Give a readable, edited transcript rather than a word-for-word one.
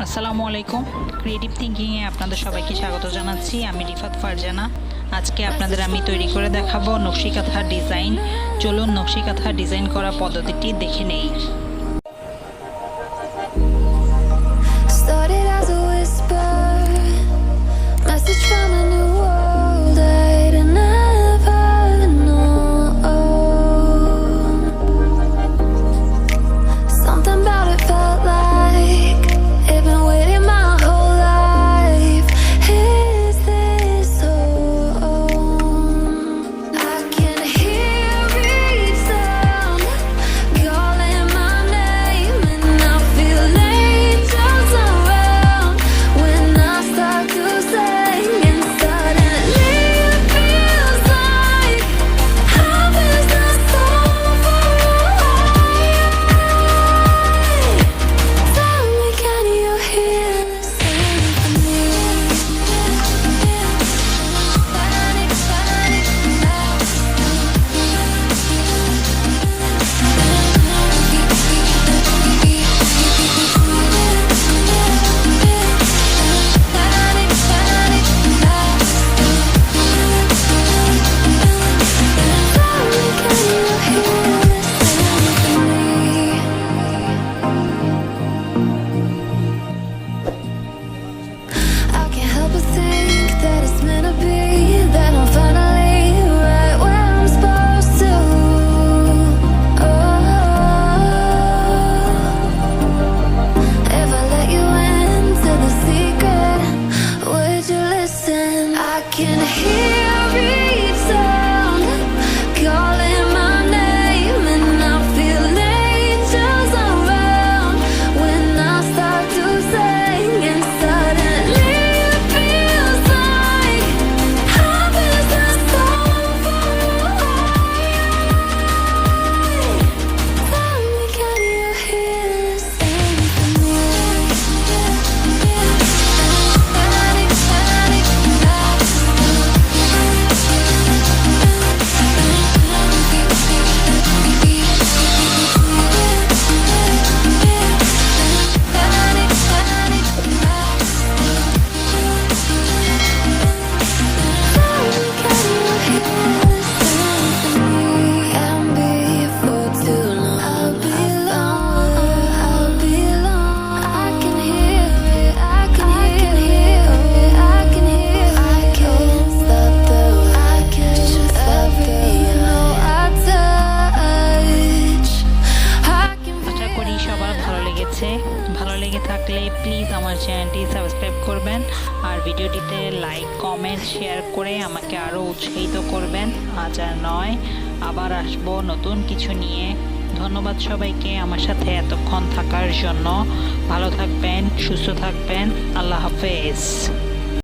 আসসালামু আলাইকুম। ক্রিয়েটিভ থিঙ্কিংয়ে আপনাদের সবাইকে স্বাগত জানাচ্ছি। আমি রিফাত ফারজানা। আজকে আপনাদের আমি তৈরি করে দেখাবো নকশি কাঁথার ডিজাইন। চলুন নকশি কাঁথার ডিজাইন করা পদ্ধতিটি দেখে নেই। ভালো লেগে থাকলে প্লিজ আমার চ্যানেলটি সাবস্ক্রাইব করবেন আর ভিডিওটিতে লাইক কমেন্ট শেয়ার করে আমাকে আরও উৎসাহিত করবেন। আজ আর নয়, আবার আসবো নতুন কিছু নিয়ে। ধন্যবাদ সবাইকে আমার সাথে এতক্ষণ থাকার জন্য। ভালো থাকবেন, সুস্থ থাকবেন। আল্লাহ হাফেজ।